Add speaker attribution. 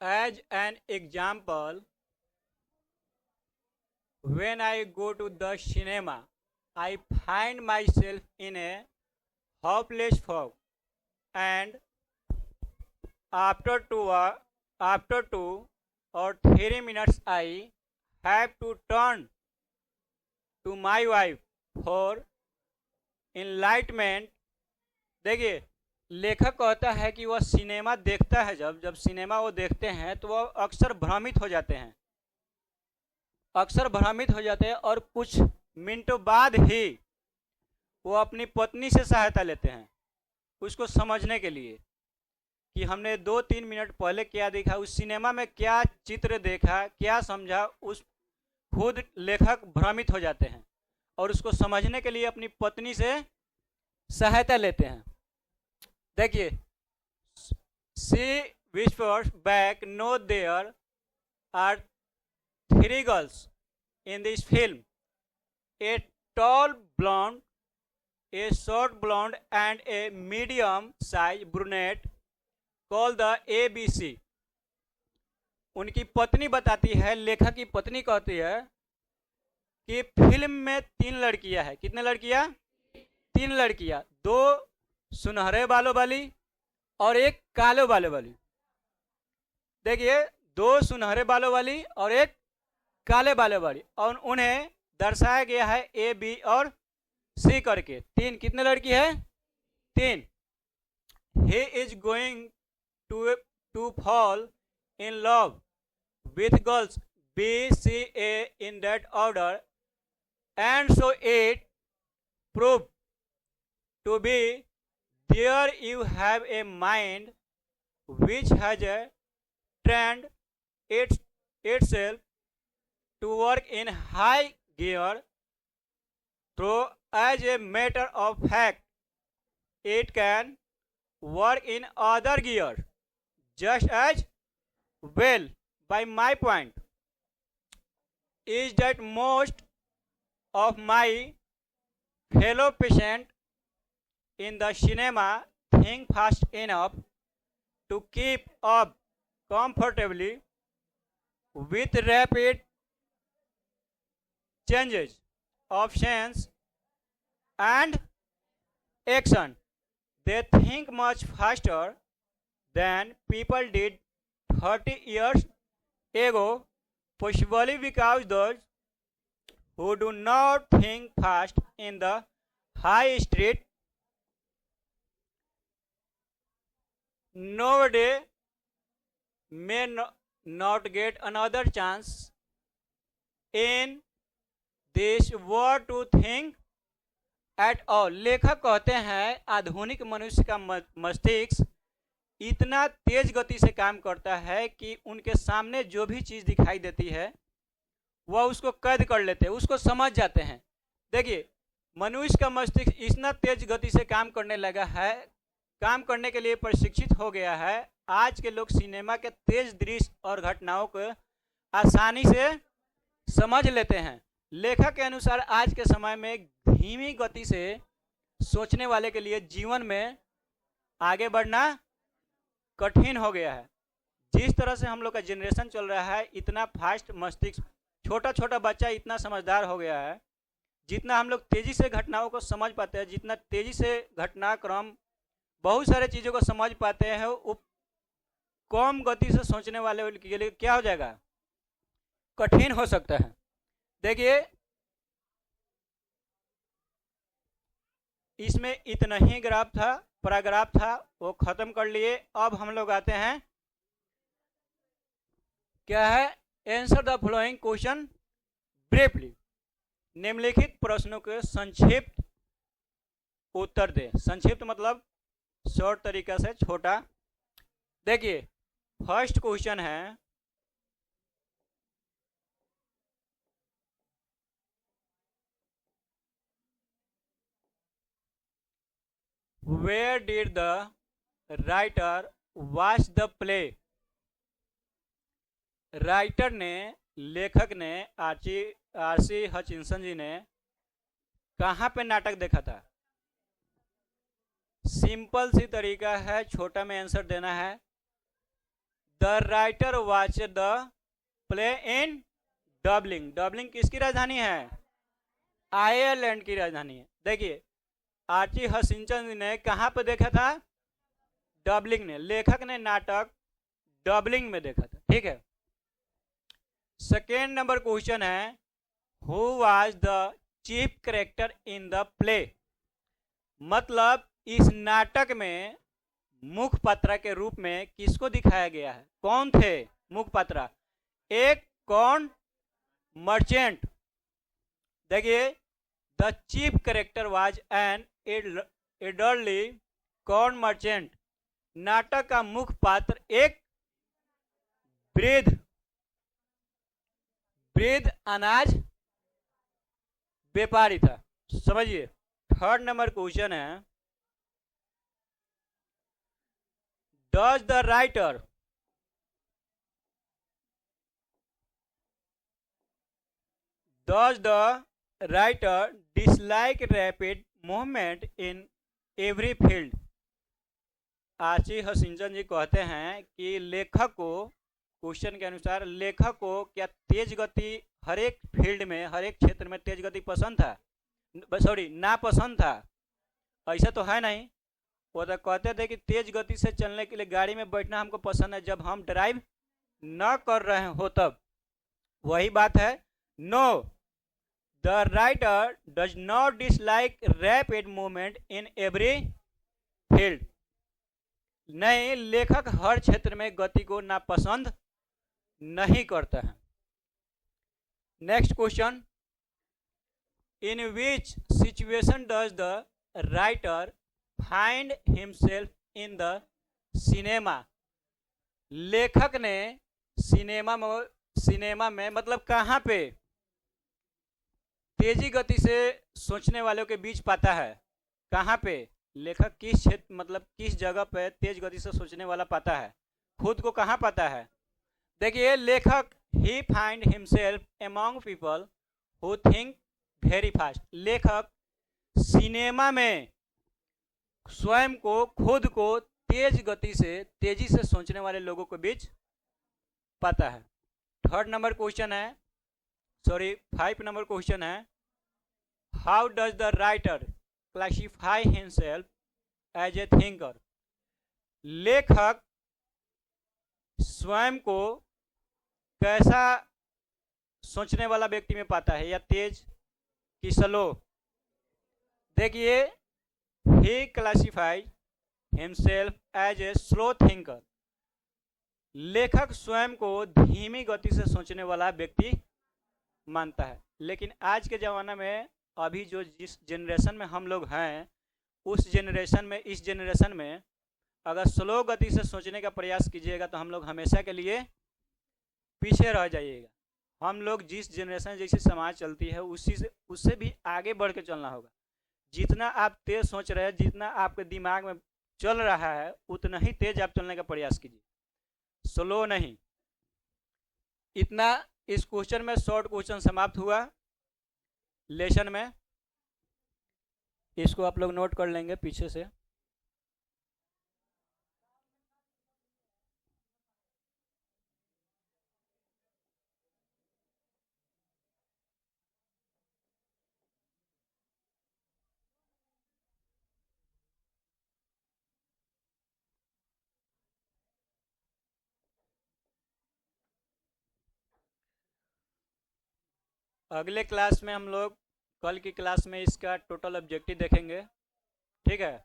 Speaker 1: As an example, when I go to the cinema, I find myself in a hopeless fog, and after after 2 or 3 minutes, I have to turn to my wife for enlightenment. देखिए, लेखक कहता है कि वह cinema देखता है, जब जब सिनेमा वो देखते हैं तो वह अक्सर भ्रमित हो जाते हैं, और कुछ मिनटों बाद ही वो अपनी पत्नी से सहायता लेते हैं उसको समझने के लिए कि हमने 2-3 मिनट पहले क्या देखा, उस सिनेमा में क्या चित्र देखा, क्या समझा। उस खुद लेखक भ्रमित हो जाते हैं और उसको समझने के लिए अपनी पत्नी से सहायता लेते हैं। देखिए, सी whispers back, no, there are 3 girls in this film: a tall blonde, a short blonde, and a medium-sized brunette called the ABC. उनकी पत्नी बताती है, लेखक की पत्नी कहती है कि फिल्म में 3 लड़कियां हैं। कितने लड़कियां? 3 लड़कियां, 2 सुनहरे बालों वाली और 1 काले बालों वाली। देखिए, 2 सुनहरे बालों वाली और 1 काले बालों वाली, और उन्हें दर्शाया गया है ए, बी और सी करके। 3, कितने लड़की है? 3। He is going to fall in love with girls B, C, A in that order, and so it proved to be. There you have a mind which has trained itself to work in high gear, though as a matter of fact it can work in other gears just as well. By my point is that most of my fellow patients in the cinema think fast enough to keep up comfortably with rapid changes of sense and action. They think much faster than people did 30 years ago, possibly because those who do not think fast in the high street nowadays may not get another chance in this world to think at all. लेखक कहते हैं, आधुनिक मनुष्य का मस्तिष्क इतना तेज गति से काम करता है कि उनके सामने जो भी चीज़ दिखाई देती है वह उसको कैद कर लेते हैं, उसको समझ जाते हैं। देखिए, मनुष्य का मस्तिष्क इतना तेज गति से काम करने लगा है, काम करने के लिए प्रशिक्षित हो गया है। आज के लोग सिनेमा के तेज दृश्य और घटनाओं को आसानी से समझ लेते हैं। लेखक के अनुसार आज के समय में धीमी गति से सोचने वाले के लिए जीवन में आगे बढ़ना कठिन हो गया है। जिस तरह से हम लोग का जनरेशन चल रहा है, इतना फास्ट मस्तिष्क, छोटा छोटा बच्चा इतना समझदार हो गया है, जितना हम लोग तेज़ी से घटनाओं को समझ पाते हैं, जितना तेज़ी से घटनाक्रम बहुत सारे चीज़ों को समझ पाते हैं, वो कम गति से सोचने वाले के लिए क्या हो जाएगा? कठिन हो सकता है। देखिए, इसमें इतना ही पैराग्राफ था, वो खत्म कर लिए। अब हम लोग आते हैं, क्या है? Answer the following question briefly. निम्नलिखित प्रश्नों के संक्षिप्त उत्तर दे। संक्षिप्त मतलब शॉर्ट तरीका से, छोटा। देखिए, फर्स्ट क्वेश्चन है, Where did the writer watch the play? Writer ने, लेखक ने, आरसी हचिंसन जी ने कहाँ पे नाटक देखा था? सिंपल सी तरीका है, छोटा में आंसर देना है। The writer watch the play in doubling. Doubling किसकी राजधानी है? आयरलैंड की राजधानी है। देखिए आर्ची हचिंसन ने कहाँ पे देखा था? डबलिंग ने। लेखक ने नाटक डबलिंग में देखा था। ठीक है। सेकेंड नंबर क्वेश्चन है, who was the chief character in the play. मतलब इस नाटक में मुख्य पात्र के रूप में किसको दिखाया गया है? कौन थे मुख्य पात्र? एक कौन? मर्चेंट। देखिए the chief character was an elderly corn merchant. नाटक का मुख्य पात्र एक वृद्ध अनाज व्यापारी था। समझिए। थर्ड नंबर क्वेश्चन है, does the writer dislike rapid movement in every field. Archie Hutchinson ji कहते हैं कि लेखक को, क्वेश्चन के अनुसार लेखक को क्या तेज गति हर एक फील्ड में, हर एक क्षेत्र में तेज गति पसंद था? सॉरी, नापसंद था? ऐसा तो है नहीं। वो तो कहते थे कि तेज गति से चलने के लिए गाड़ी में बैठना हमको पसंद है जब हम ड्राइव न कर रहे हो तब। वही बात है। No, the writer does not dislike rapid movement in every field. नहीं, लेखक हर क्षेत्र में गति को नापसंद नहीं करता है। Next question, in which situation does the writer find himself in the cinema. लेखक ने सिनेमा में मतलब कहाँ पे तेजी गति से सोचने वालों के बीच पाता है? कहाँ पे लेखक किस क्षेत्र, मतलब किस जगह पे तेज गति से सोचने वाला पाता है? खुद को कहाँ पाता है? देखिए लेखक ही find himself among people who think very fast. लेखक सिनेमा में स्वयं को, खुद को तेज गति से, तेजी से सोचने वाले लोगों के बीच पाता है। थर्ड नंबर क्वेश्चन है, सॉरी 5 नंबर क्वेश्चन है, how does the writer classify himself as a thinker. लेखक स्वयं को कैसा सोचने वाला व्यक्ति में पाता है, या तेज कि स्लो? देखिए he classifies himself as a slow thinker. लेखक स्वयं को धीमी गति से सोचने वाला व्यक्ति मानता है। लेकिन आज के ज़माना में, अभी जो जिस जनरेशन में हम लोग हैं, उस जनरेशन में, इस जनरेशन में अगर स्लो गति से सोचने का प्रयास कीजिएगा तो हम लोग हमेशा के लिए पीछे रह जाइएगा। हम लोग जिस जनरेशन, जैसे समाज चलती है उससे भी आगे बढ़ के चलना होगा। जितना आप तेज सोच रहे हैं, जितना आपके दिमाग में चल रहा है, उतना ही तेज आप चलने का प्रयास कीजिए, स्लो नहीं। इतना इस क्वेश्चन में शॉर्ट क्वेश्चन समाप्त हुआ लेसन में। इसको आप लोग नोट कर लेंगे पीछे से। अगले क्लास में हम लोग, कल की क्लास में इसका टोटल ऑब्जेक्टिव देखेंगे। ठीक है।